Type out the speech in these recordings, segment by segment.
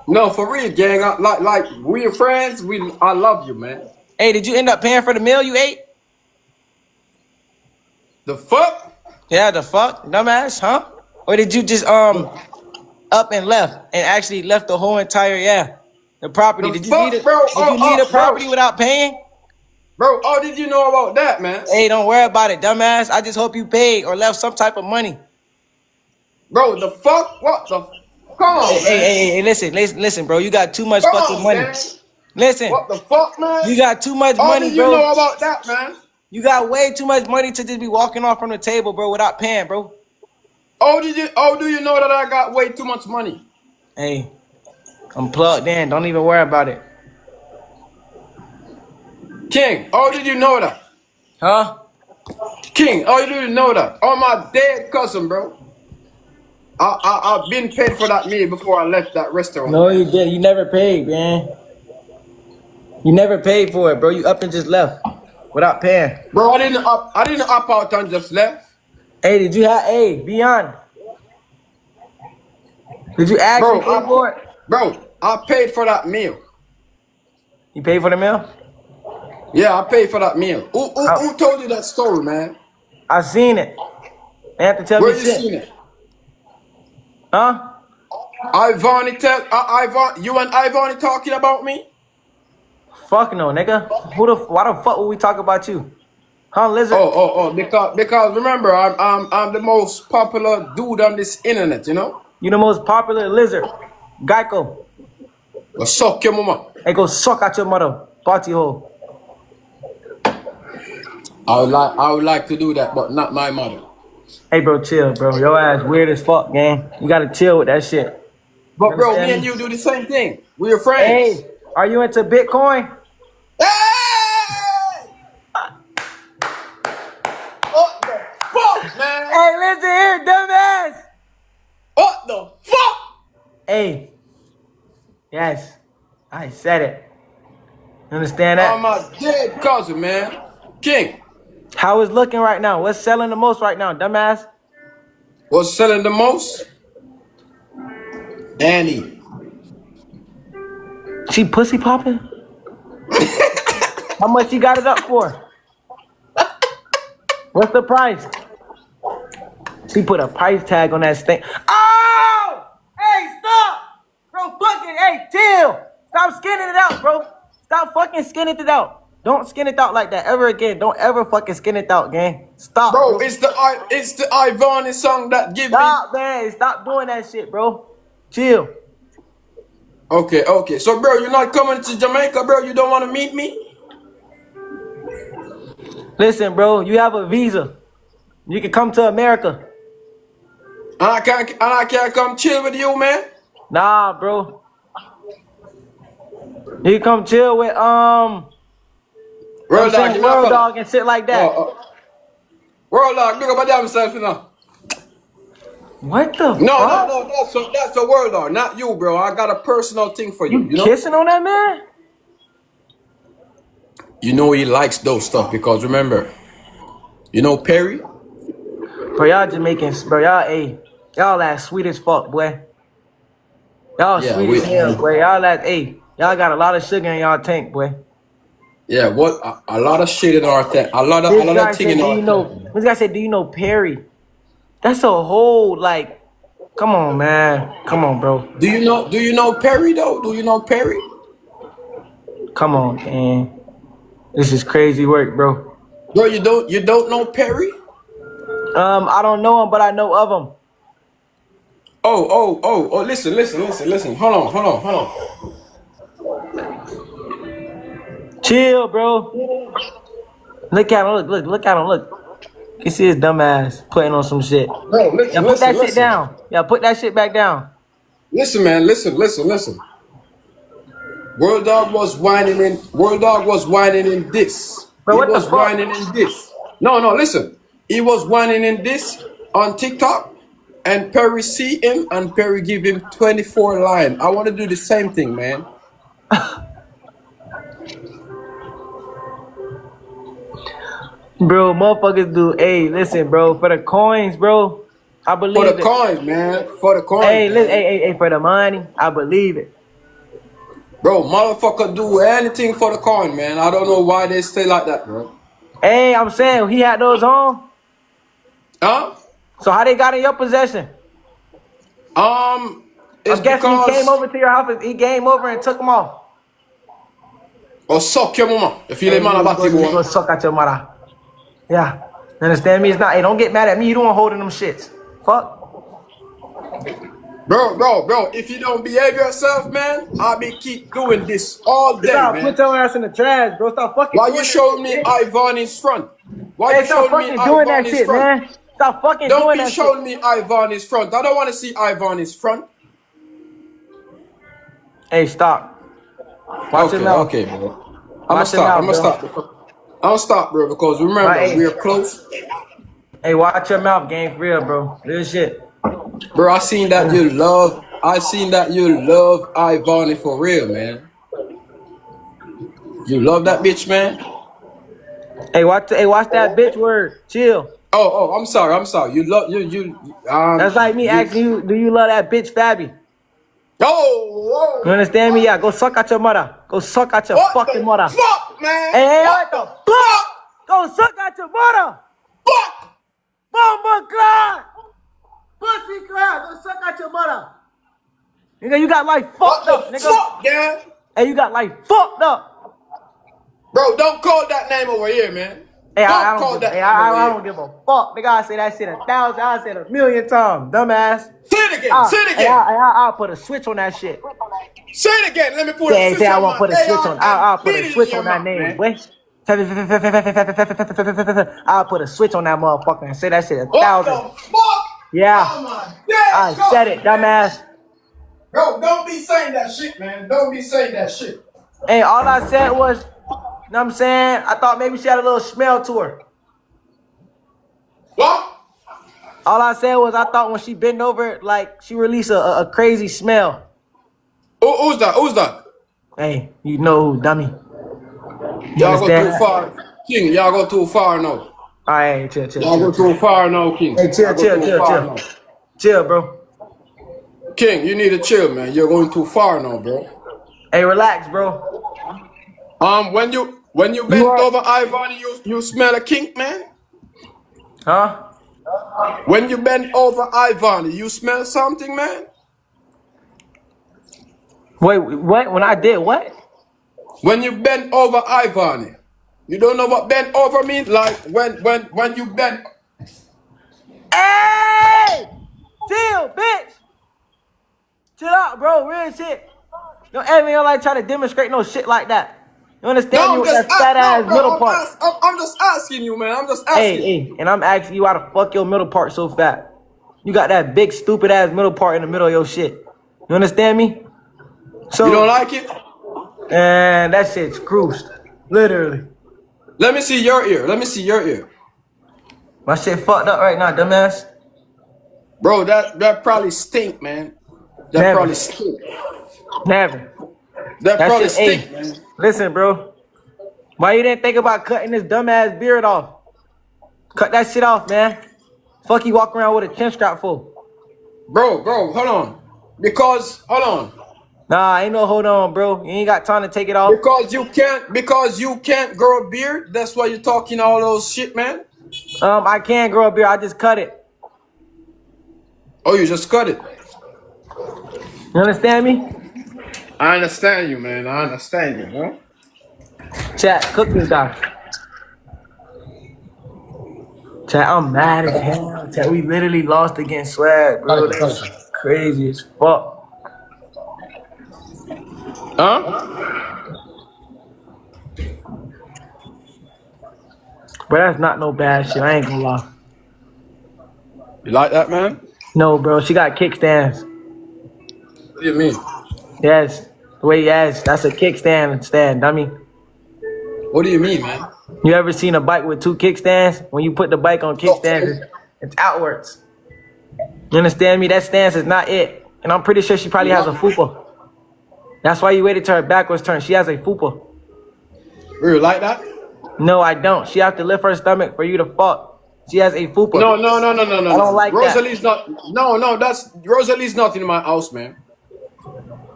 No, for real, gang. Like we're friends. I love you, man. Hey, did you end up paying for the meal you ate? The fuck? Yeah, the fuck, dumbass, huh? Or did you just up and left and actually left the whole entire the property? The fuck, bro? Did you leave the Bro, property without paying? bro. Oh, did you know about that, man? Hey, don't worry about it, dumbass. I just hope you paid or left some type of money. Bro, the fuck? What the? Come Hey, on, hey, man. hey, hey, listen, bro. You got too much Come fucking on, money. man. Listen, What the fuck, man? you got too much How money, did you bro. know about that, man? You got way too much money to just be walking off from the table, bro, without paying, bro. Oh, do you know that I got way too much money? Hey, I'm plugged in. Don't even worry about it. King, how did you know that? Huh? King, how did you know that? Oh, my dead cousin, bro. I've been paid for that meal before I left that restaurant, No, you man. did. You never paid, man. You never paid for it, bro. You up and just left without paying. Bro, I didn't up out and just left. Hey, did you have? Hey, Beyond. Did you actually Bro, pay for it? I paid for that meal. You paid for the meal? Yeah, I paid for that meal. I, Who told you that story, man? I seen it. They have to tell me Where you shit. seen it? Huh? You and Ivani talking about me? Fuck no, nigga. Why the fuck would we talk about you? Huh, lizard? Oh, because remember, I'm the most popular dude on this internet, you know? You the most popular lizard. Geico. Well, suck your mama. Hey, go suck out your mother. Party hole. I would like to do that, but not my mother. Hey, bro, chill, bro. Your ass weird as fuck, gang. You gotta chill with that shit. You But bro, me understand and me? you do the same thing. We're friends. Hey, are you into Bitcoin? Hey! What the fuck, man? Hey, listen here, dumbass. What the fuck? Hey. Yes. I said it. You understand Oh, that? my dead cousin, man. King, How is looking right now? What's selling the most right now, dumbass? what's selling the most? Annie. She pussy popping? How much you got it up for? What's the price? She put a price tag on that thing. Oh! Hey, stop! Bro, fucking, hey, chill! Stop skinning it out, bro. Stop fucking skinning it out. Don't skin it out like that ever again. Don't ever fucking skin it out, gang. Stop, Bro, bro. it's the Ivani song that give me. Stop, man. Stop doing that shit, bro. Chill. Okay. So, bro, you're not coming to Jamaica, bro? You don't want to meet me? Listen, bro, you have a visa. You can come to America. And I can't come chill with you, man. Nah, bro. You can come chill with I'm World dog, saying give me a World fella. Dog and shit like that. World dog, look up damn self, you know. What the No, fuck? that's a world dog, not you, bro. I got a personal thing for you, You you know. kissing on that man? You know he likes those stuff because remember, you know Perry. Bro, y'all Jamaicans, bro, y'all ass sweet as fuck, boy. Y'all Yeah, sweet as hell, boy. Y'all got a lot of sugar in y'all tank, boy. Yeah, what a lot of shit in our thing, a lot This guy of thing said, in do our you thing. know, this guy said, do you know Perry? That's a whole, like, come on, man. Come on, bro. Do you know Perry though? Do you know Perry? Come on, man. This is crazy work, bro. Bro, you don't know Perry? I don't know him, but I know of him. Oh, listen. Hold on. Chill, bro. Look at him, look at him, look. You see his dumb ass putting on some shit. Bro, Yeah, put that shit down. Yeah, put that shit back down. Listen, man, listen. World Dog was whining in this. Bro, He what the was fuck? whining in this. No, listen. He was whining in this on TikTok, and Perry see him, and Perry give him 24 line. I want to do the same thing, man. Bro, motherfuckers do. Hey, listen, bro. For the coins, bro. I For the believe it. coins, man. For the coins, Hey, listen, man. hey, for the money, I believe it. Bro, motherfucker do anything for the coin, man. I don't know why they stay like that, bro. Hey, I'm saying he had those on. Huh? So how they got in your possession? It's I'm guessing because he came over to your house. He came over and took them off. oh suck your mama. If you Hey, let man about you you, go suck at your mother. Yeah. You understand me? It's not. Hey, don't get mad at me. You don't holding them shits. Fuck. bro. If you don't behave yourself, man, I'll be keep doing this all day, Stop. Put man. your ass in the trash, bro. Stop fucking Why doing you that showing shit, me man. Ivan is front? Why Hey, you stop showing me fucking doing Ivan that is shit, front? man. Stop fucking Don't doing be that showing shit. me Ivan is front. I don't want to see Ivan is front. Hey, stop. Watch your Okay, mouth. okay, bro. Watch your I'm mouth, gonna bro. stop. I'm gonna stop, bro, because Right, remember, hey. we're close. Hey, watch your mouth, gang, for real, bro. Real shit. Bro, I seen that you love Ivan for real, man. You love that bitch, man. Watch that bitch word. Chill. I'm sorry. You love That's like me you asking you, do you love that bitch Fabby? You whoa. understand me? Yeah, go suck at your mother. Go suck at your What fucking the mother. fuck, man? Hey, What what the the fuck? fuck? Go suck at your mother. Fuck! Bomba cloud. Pussy cloud. Go suck at your mother. Nigga, you got life What fucked up, the nigga. fuck, man? Hey, you got life fucked up. Bro, don't call that name over here, man. Hey, Don't call that name over I here. don't give a fuck. Nigga, I say that shit 1,000. I said 1,000,000 times, dumbass. Say it again. Say it again. I'll put a switch on that shit. Say it again. Let me put a Say switch I on won't my put a switch on. AR and I'll put beat a it in switch your on that mouth, name, man. boy. I'll put a switch on that motherfucker and say that shit What 1,000. the fuck? Yeah, Oh my dead I said God, it, man. dumbass. Bro, don't be saying that shit, man. Don't be saying that shit. Hey, all I said was, you know what I'm saying? I thought maybe she had a little smell to her. What? All I said was I thought when she bent over, like she released a crazy smell. Who's that? Who's that? Hey, you know who, dummy. You Y'all go understand too that? far. King, y'all go too far now. All right, chill, chill, Y'all chill, go chill. too far now, King. Hey, chill, Y'all go chill, too chill, far chill. now. Chill, bro. King, you need to chill, man. You're going too far now, bro. Hey, relax, bro. When you You bent are, over Ivan, you smell a kink, man. huh? When you bent over Ivan, you smell something, man. Wait, what? When I did what? When you bend over Ivan, you don't know what bend over means? Like when you bend. Hey! Chill, bitch! Chill out, bro. Real shit. Don't ever like try to demonstrate no shit like that. You understand me No, I'm with just that fat no, ass middle bro. part? I'm just asking you, man. I'm just Hey, asking. hey, and I'm asking you how the fuck your middle part so fat? You got that big stupid ass middle part in the middle of your shit. You understand me? You don't So, like it? and that shit's cruised. Literally. Let me see your ear. Let me see your ear, My shit fucked up right now, dumbass. bro. That probably stink, man. That Never. probably stink. Never. That That probably shit, stink, hey, man. listen, bro. Why you didn't think about cutting this dumbass beard off? Cut that shit off, man. Fuck you walk around with a chin strap for. Bro, hold on. Hold on. Nah, ain't no hold on, bro. You ain't got time to take it off. Because you can't grow a beard. That's why you're talking all those shit, man. I can grow a beard. I just cut it. Oh, you just cut it. You understand me? I understand you, man. I understand you, bro. Chat, cook this guy. Chat, I'm mad as hell. Chat, we literally lost against Swag, bro. That's crazy as fuck. Huh? But that's not no bad shit. I ain't gonna lie. You like that, man? No, bro. She got kickstands. What do you mean? Yes. Wait, yes. That's a kickstand, dummy. What do you mean, man? You ever seen a bike with two kickstands? When you put the bike on kickstands, it's outwards. You understand me? That stance is not it. And I'm pretty sure she probably has a fupa. That's why you waited till her backwards turn. She has a fupa. You like that? No, I don't. She have to lift her stomach for you to fuck. She has a fupa. No. I don't like that. Rosalie's not. No, that's Rosalie's not in my house, man.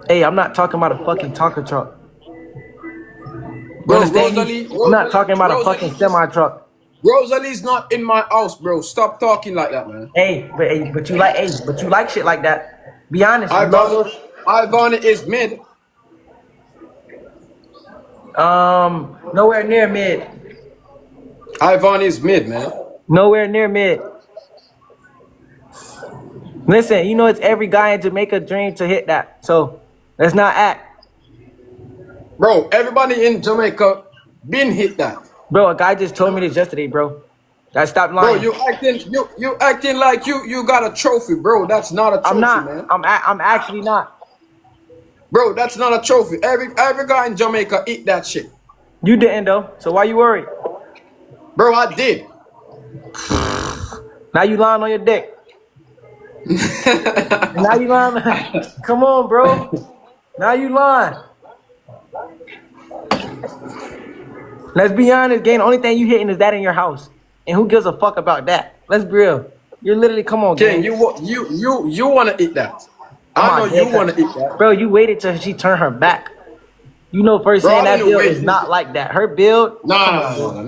Hey, I'm not talking about a fucking taco truck. You Bro, understand me? I'm not talking about a fucking semi truck. Rosalie's not in my house, bro. Stop talking like that, man. But you like shit like that. Be honest, you love Ivan, those. Ivan is mid. Nowhere near mid. Ivan is mid, man. Nowhere near mid. Listen, you know it's every guy in Jamaica dream to hit that. So let's not act. Bro, everybody in Jamaica been hit that. Bro, a guy just told me this yesterday, bro. I stopped Bro, lying. you acting like you got a trophy, bro. That's not a I'm trophy, not. man. I'm actually not. Bro, that's not a trophy. Every guy in Jamaica eat that shit. You didn't though. So why you worried? Bro, I did. Now you lying on your dick. Now you lying. Come on, bro. Now you lying. Let's be honest, gang. The only thing you hitting is that in your house, and who gives a fuck about that? Let's be real. You're literally come on, gang. King, you wanna eat that. Come I know on, you gang. wanna eat that. Bro, you waited till she turned her back. You know firsthand Bro, I that didn't build wait. is not like that. Her build. No.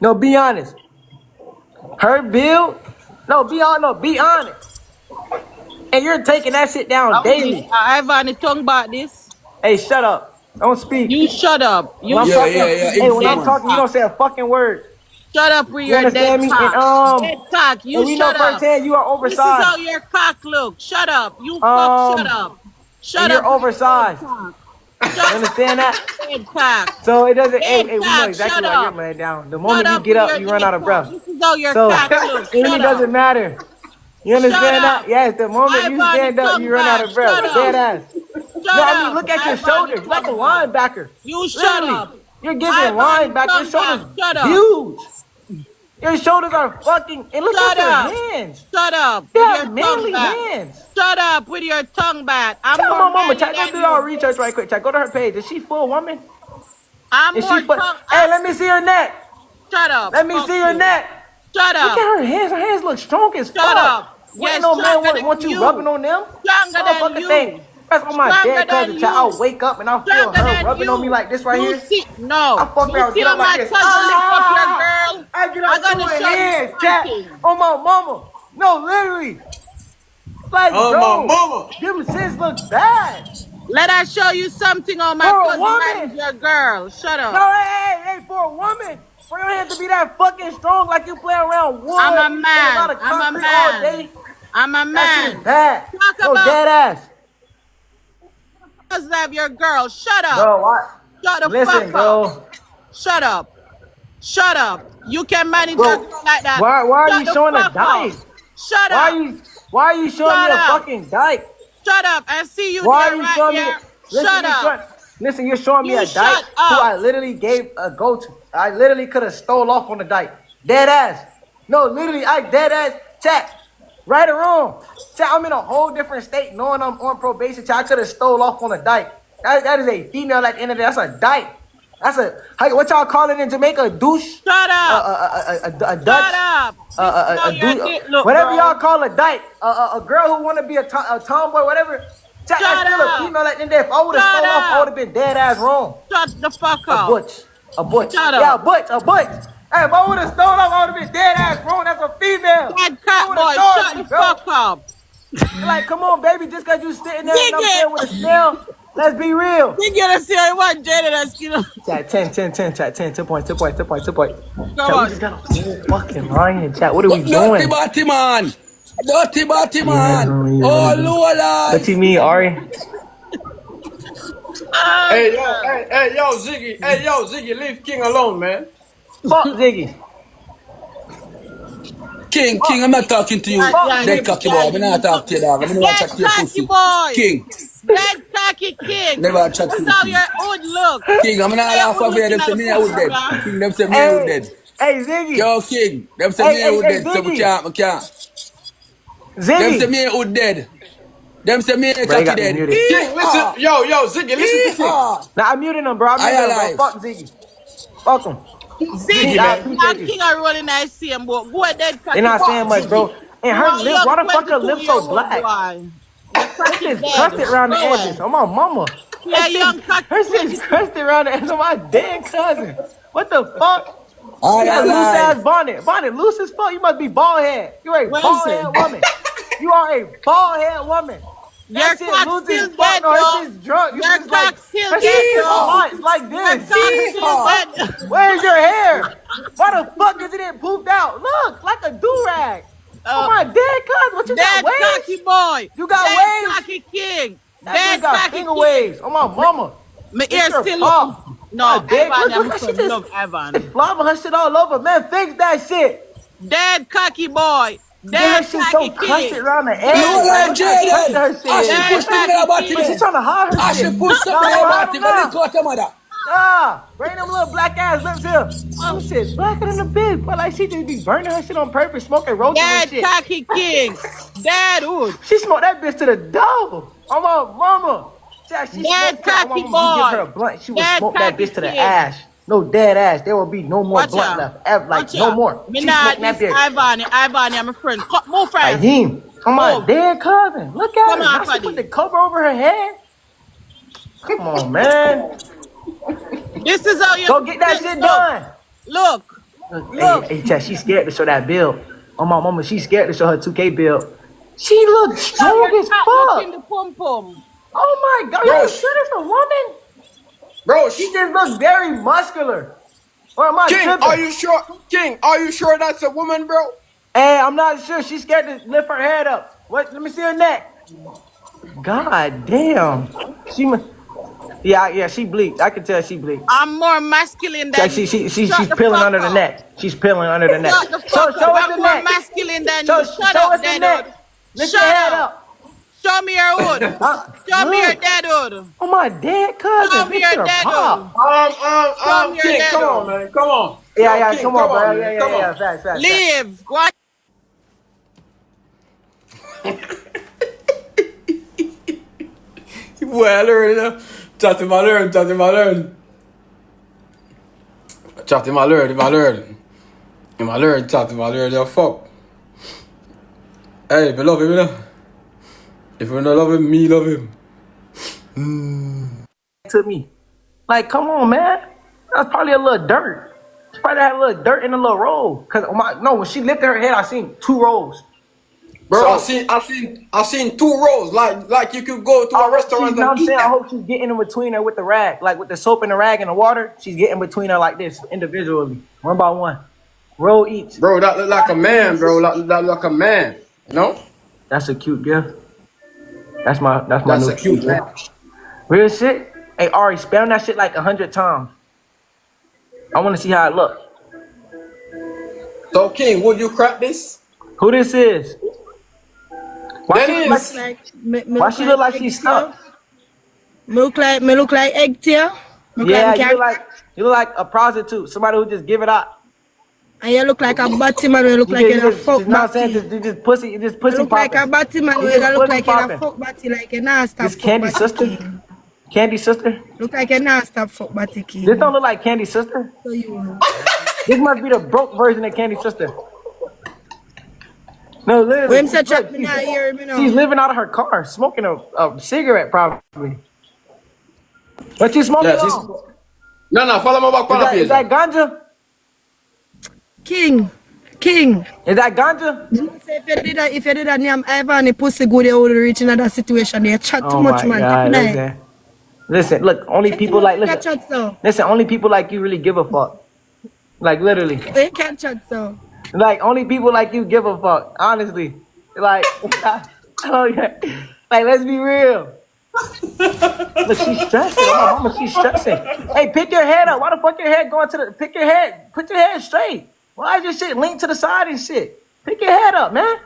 No, be honest. Her build. No, be honest. And you're taking that shit down daily. Ivan, tongue about this. Hey, shut up. Don't speak. You shut up. When You I'm shut talking, up. hey, when I'm talking, you don't say a fucking word. Shut up with You your dead understand me? And cock. Dead cock. and You we know shut up. firsthand you are This is how oversized. your cock look. Shut up. You fuck. Shut up. Shut And up. you're oversized. You understand that? dead cock. So it doesn't. Dead Hey, we know cock. exactly Shut why up. you're laying down. The Shut moment you up get with up, your you run dead out of cock. breath. This is how your So cock looks. it really Shut doesn't up. matter. You Shut understand up. that? Yes, the moment you Ivan, stand up, come you run back. out of breath. Shut up. Dead ass. Shut No, I mean up. look at your Ivan, shoulders. You're like a come back. linebacker. You shut Literally, up. you're giving Ivan, linebacker. Your come back. shoulders Shut up. huge. Your shoulders are fucking. And look at Shut your up. hands. Shut up You with have your tongue manly back. hands. Shut up with your tongue back. I'm Tell more my mama, manly chat. Go than do y'all you. research right quick. Chat. Go to her page. Is she full woman? I'm Is she more full? tongue. Hey, let me see her neck. Shut up. Let me Fuck see her you. neck. Shut Look up. at her hands. Her hands look strong as Shut fuck. up. Wouldn't Yes, no man stronger want than you rubbing you. on them? Stronger than Motherfucker thing. you. That's on my Stronger dead cousin. than Chat. I'll you. wake up and I'll feel Stronger her than rubbing on me you. like this right You here. see, no. I fuck You around, see get how up like my this. cousin lift up your girl? I get I'm up gonna doing show you hands, chat. something. On my mama. No, literally. Like, Oh my bro, mama. them shits look bad. Let us show you something on my For a cousin manage woman. your girl. Shut No, up. hey, for a woman. For your hand to be that fucking strong like you play around wood I'm a and a lot man. of I'm a concrete all man. day. I'm a That shit is man. bad. Talk No, about dead ass. cousin of your girl. Shut up. Bro, what? Shut the Listen, fuck up. bro. Shut up. Shut up. You can manage your Bro, girl like that. why are Shut you the showing a fuck up. dyke? Shut up. Why are you showing me Shut a up. fucking dyke? Shut up. I see you Why are there you right showing me? here. Listen, Shut up. you're showing me You a dyke shut who up. I literally gave a go to. I literally could have stole off on the dyke. Dead ass. No, literally, I dead ass. Chat. Right or wrong. Chat, I'm in a whole different state knowing I'm on probation. Chat, I could have stole off on a dyke. That is a female at the end of the day. That's a dyke. That's what y'all call it in Jamaica? A douche? Shut up. A Dutch? Shut up. This is how your dick look, Whatever bro. y'all call a dyke, a girl who want to be a tomboy, whatever. Chat, that's still up. a female at the end of the day. If I would have Shut stole off, I up. would have been dead ass wrong. Shut the fuck A up. butch. A butch. Shut Yeah, up. a butch. Hey, if I would have stolen off, I would have been dead ass wrong. That's a female. Bad You cat would've boy. charged Shut me, the bro. fuck up. Like, come on, baby, just because you sitting there and I'm Ziggy. saying with a smell, let's be real. You get to see how you want Jayden and skin. Chat, 10, chat, 10, 2 points. Come Chat, we on. just got a whole fucking line in chat. What are we Dirty doing? Batty man. Dirty Batty Yeah, man. no, you Oh, wanna do- Lola. What you mean, Ari? Hey yo, Ziggy, leave King alone, man. Fuck Ziggy. King, I'm not talking to you. Yeah, Dead cocky boy. I'm not talking to you, dog. I'm not Dead chat to your cocky pussy. boy. King, Dead cocky king. never chat to This you. is how King. your hood look. King, I'm not laugh over here. Them say me out dead. King, them say me out dead. Hey, Ziggy. Yo, King, them say me out dead. So we can't. Them say Ziggy. me out dead. Them say me Bro, you cocky got me dead. muted. King, listen, yo, Ziggy, listen to King. Nah, I'm muting him, bro. I'm I muting him, alive. bro. Fuck Ziggy. Fuck him. Ziggy, I man. appreciate and you. King are rolling I see him, but go dead cocky They're not boy. saying much, bro. And You her are lips, young why the fuck her 22 lips year so old black? boy. Her cocky shit's dead. crusted around the Go edges. away. Oh my mama. Yeah, young cocky. Her shit's crusted around the edges of my dead cousin. What the fuck? I You got ain't loose lying. ass bonnet. Bonnet loose as fuck. You must be bald head. You a Where is bald it? head woman. You are a bald head woman. Your That shit cock loose still as fuck. dead, No, her though. shit's drunk. You Your just cock like still her dead, shit is though. hot. It's like Your this. cock still dead. Where's your hair? Why the fuck is it in pooped out? Look, like a do-rag. Oh my dead cousin. What you Dead got cocky waves? boy. You got Dead waves? cocky king. That Dead bitch got cocky finger king. waves. Oh my mama. My It's ear your still pop. look. No, Dead. Evan, Look, I'm look, she son. just Love Evan. flopping her shit all over. Man, fix that shit. Dead cocky boy. Get her Dead shit cocky so king. crusted around the No edge. lie, Look how crusted her Jayden. shit I should is. Dead push something in cocky her body. But she's king. trying to hide her I shit. should push something Nah, in don't her hide body. them Go lick now. out your mother. Nah, bring them little black ass lips here. Them shit blacker than the bitch. But like she just be burning her shit on purpose, smoking roaches and Dead shit. cocky king. Dead wood. She smoked that bitch to the door. Oh my mama. She Dead smoked that. cocky Oh, mama, you give her a boy. blunt. She would Dead smoke that cocky bitch to the king. ash. No dead ass. There will be no more Watch blunt out. left. Ever, like Watch no out. more. Me She not smoked that this bitch. Ivan. Ivan, I'm a friend. Move, friend. Him. Oh my Move. dead cousin. Look at Come her. on, Now she Paddy. put the cover over her head. Come on, man. This is how you Go get that shit done. Look. Hey, Chad, she's scared to show that build. Oh my mama, she's scared to show her 2K build. She looks strong as In fuck. the pum pum. Oh my god, Bro, you sure that's a woman? Bro, She just looks very muscular. Or am I King, tripping? are you sure? King, are you sure that's a woman, bro? Hey, I'm not sure. She's scared to lift her head up. What? Let me see her neck. God damn. Yeah, she bleaked. I can tell she bleaked. I'm more masculine than She's Shut the peeling fuck under the up. neck. She's peeling under the neck. Shut the Show fuck up. us I'm the more neck. masculine than Show you. Shut us up, the dead neck. hood. Lift Shut your head up. up. Show me your hood. Show me your dead hood. Oh my dead cousin. Show me Bitch, your you're dead pop. hood. Come here, King, come Dedo. on, man, come on. Yeah, King, come on, bro. man, Yeah, come on. facts. Leave. Go on. Well, learn. Chat him, I learn. Chat him, I learn. Chat him, I learn. Him, I learn. Him, I learn. Chat him, I learn. You fuck. Hey, if you love him, you know. If you don't love him, me love him. To me. Like, come on, man. That's probably a little dirt. She probably had a little dirt in a little roll. When she lifted her head, I seen 2 rolls. Bro, So- I seen 2 rows. Like you could go to a restaurant You know what and I'm eat saying? I that. hope she's getting in between her with the rag. Like with the soap and the rag and the water. She's getting between her like this, individually. One by one. Roll each. Bro, that look like a man, bro. That look like a man. No? That's a cute gift. That's my That's new a cute man. Real shit. Hey Ari, spam that shit like 100 times. I want to see how it look. So King, would you crack this? Who this is? Why she look Dennis. like, why she look like she's stuck? Me look like egg tail. Yeah, you look like a prostitute, somebody who just give it up. And you look like a batty man. You look like you're a fuck You know what I'm saying? batty. You just pussy You look like a popping. batty man. You You just look pussy like you're a popping. fuck batty. Like you're not stop This fuck Candy batty sister? king. Candy sister? Look like you're not stop fuck batty king. This don't look like Candy sister. So you. This must be the broke version of Candy sister. No, literally. When such a me not hear me She's now. living out of her car, smoking a cigarette probably. What you smoking Yeah, she's. on? No, follow my back on the Is that ganja? King. Is that ganja? You know, say if you did that name Ivan, the pussy good, you would reach in that situation. You chat too much, man. Good night. Listen, look, only Chat people too like much, chat so. listen, only people like you really give a fuck. Like literally. They can't chat so. Like only people like you give a fuck. Honestly. Like oh yeah. Like let's be real. Look, she's stressing. Oh my mama, she's stressing. Hey, pick your head up. Why the fuck your head going to the pick your head? Put your head straight. Why is your shit linked to the side and shit? Pick your head up, man.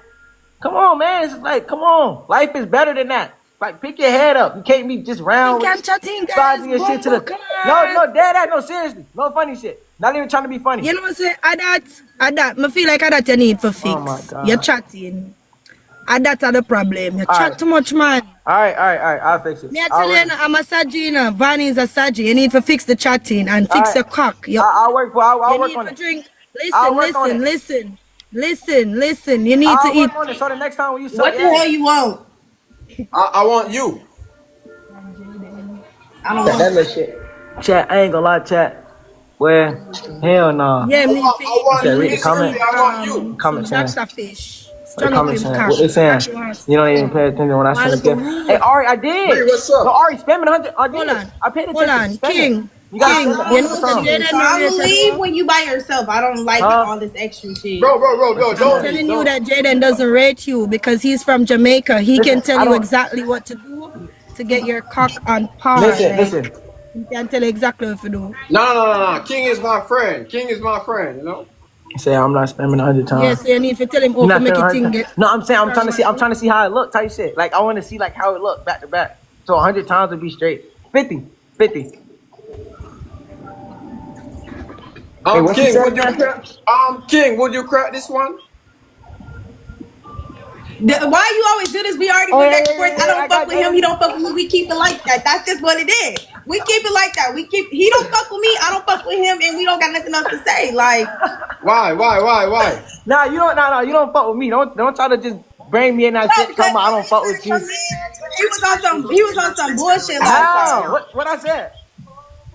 Come on, man. It's like, come on. Life is better than that. Like, pick your head up. You can't be just round. You can't chatting, guys. Sliding your shit to the. No, dad, no, seriously. No funny shit. Not even trying to be funny. You know what I'm saying? At that, I feel like that you need for fix. Oh my God. You're chatting. That's the problem. You All chat right. too much, man. All right. I'll fix it. Me I tell you, I'm a Sajina. Van is a Saji. You need to fix the chatting and fix All the right. cock. I'll work you on need it. to drink. I'll work on Listen. You need I'll to eat. work on it. So the next time when you say What the hell you want? I want you. I don't That want little shit. Chat, I ain't gonna lie, chat. Well, hell no. Yeah, me I want said, you. read the Listen to comment. me. I want you. Comment saying. That's a fish. What the Strung up comment him saying? cock. What they saying? That you want to You don't even pay attention when I One send little it. Hey, rude. Ari, I did. Bree, what's No, up? Ari, spamming 100. I did. Hold on. I paid Hold attention. on. Spam it. King. You gotta King. spam it You 100 know for the something. Jayden so I'ma narrator leave though? when you by yourself. I don't like Huh? all this extra shit. Bro, I'm don't telling leave. you Don't. that Jayden doesn't rate you because he's from Jamaica. He Listen, can tell I you don't. exactly what to do to get your cock on par. Listen, Like, listen. he can tell you exactly what to do. No. King is my friend. King is my friend. You know. Say I'm not spamming 100 times. Yes, you need to tell him You're how to not make spamming it 100 thing times. get No, I'm saying I'm trying to see. I'm strong. trying to see how it look. Type shit. Like I want to see like how it look back to back. So 100 times would be straight. 50. Hey, what you King, said, would you man? crack? King, would you crack this one? Why you always do this? We already Oh went yeah, back and yeah, forth. yeah, I yeah. I don't fuck got with him. He Jayden. don't fuck with me. We keep it like that. That's just what it is. We keep it like that. He don't fuck with me. I don't fuck with him, and we don't got nothing else to say. Like, Why? Nah, you don't. Nah, you don't fuck with me. Don't try to just bring me in that no, shit. because Talking about I don't fuck with you. he was on some bullshit last How? time. What I said?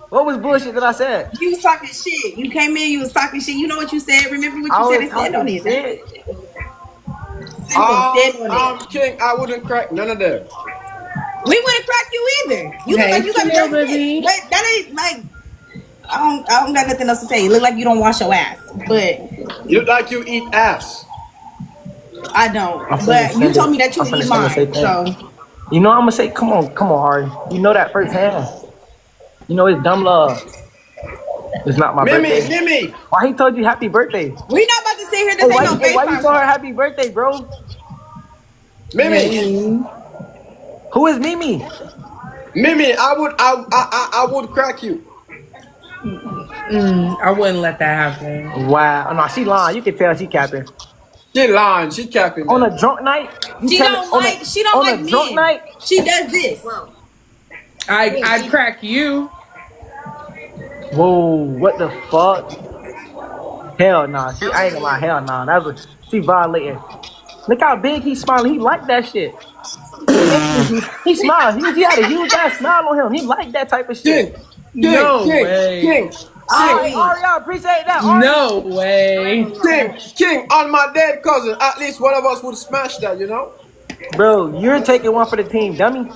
What was bullshit that I said? You was talking shit. You came in. You was talking shit. You know what you said. Remember what I you said was and stand on talking it. shit. Stand on it. King, I wouldn't crack none of them. We wouldn't crack you either. You look Hey, like you got a chill, dirty dick. baby. But that ain't like I don't got nothing else to say. You look like you don't wash your ass. But You look like you eat ass. I don't. I'm finna But you send told it. me that you I'm would finna eat send the same mine. thing. So You know I'm gonna say, come on, Ari. You know that firsthand. You know it's dumb love. It's not my birthday. Mimi. Why he told you happy birthday? we not about to sit here. Hey, This ain't no why you FaceTime told her call. happy birthday, bro? Mimi. Hey. Who is Mimi? Mimi, I would crack you. I wouldn't let that happen. Wow. Oh, no, she lying. You can tell she capping. She lying. She capping, On man. a drunk night? You She tell it don't like on a drunk men. night? She does this. I'd crack you. Whoa, what the fuck? Hell nah. I ain't gonna lie, hell nah. She violating. Look how big he's smiling. He like that shit. He smiled. He had a huge ass smile on him. He like that type of shit. No way. Alright, Ari, I appreciate that, Ari. No way. King, on my dead cousin, at least one of us would smash that, you know? Bro, you're taking one for the team, dummy.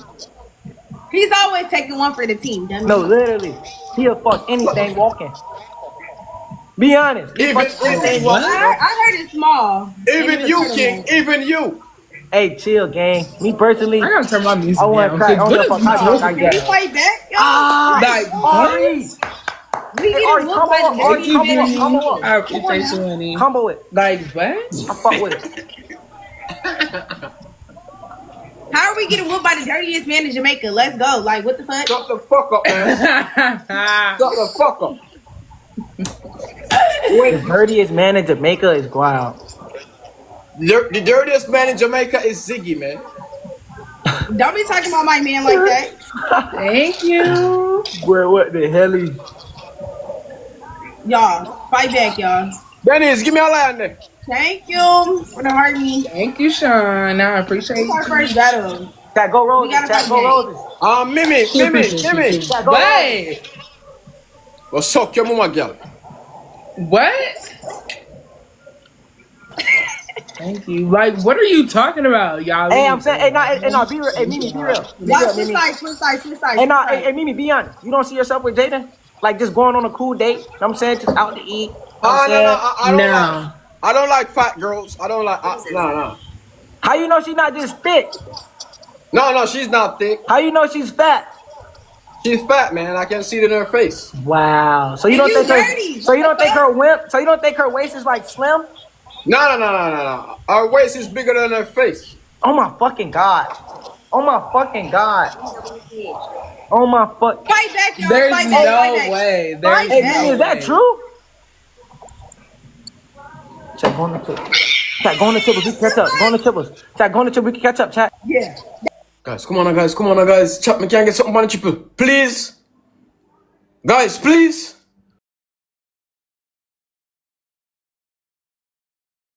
He's always taking one for the team, dummy. No, literally. He'll fuck anything walking. Be honest. He'll fuck anything walking, bro. I heard it's small. Even you, King, even you. Hey, chill, gang. Me personally, I gotta turn my music I want down. to crack. I What don't is know if I you crack talking like Can you that. fight back? Like, Ari. We Hey, Ari, getting combo whooped by up. the Ari, Thank you, dirtiest man. combo Beauty. I up. appreciate you, honey. Combo it. Like, what? I fuck with it. How are we getting whooped by the dirtiest man in Jamaica? Let's go. Like, what the fuck? Shut the fuck up, man. Shut the fuck up. The dirtiest man in Jamaica is wild. The dirtiest man in Jamaica is Ziggy, man. Don't be talking about my man like that. Thank you. Bro, what the hell is... Y'all, fight back, y'all. Dennis, give me a line there. Thank you for the heart me. Thank you, Sean. I appreciate It's our you. first battle. Chat, go We Roses. gotta Chat, fight go back. Roses. Mimi. She appreciates you too. Chat, go Roses. What? What's up, your mama girl? What? Thank you. Like, what are you talking about, y'all? Hey, I'm saying, be real. Hey, Mimi, be real. Be Y'all real, switch Mimi. sides, switch sides, switch sides. Hey, switch sides. hey, Mimi, be honest. You don't see yourself with Jayden? Like, just going on a cool date? You know what I'm saying? Just out to eat? You know what I'm saying? I don't No. like. I don't like fat girls. I don't like. No. How you know she's not just thick? No, she's not thick. How you know she's fat? She's fat, man. I can see it in her face. Wow. So you And don't you think dirty. her? So you What don't the think her wimp? So you don't think her waist is like slim? No. Her waist is bigger than her face. Oh my fucking god! Oh my fucking god! Oh my fuck! Fight back, y'all. There's fight back, fight no back. way. Fight There's Hey, back. Mimi, no is that way. true? Chat, go on the tip. Chat, go on the tables. We can catch up. Go on the tables. Chat, go on the table. We can catch up. Chat. Yeah. Guys, come on now, guys. Chat, me can't get something on the triple. Please. Guys, please.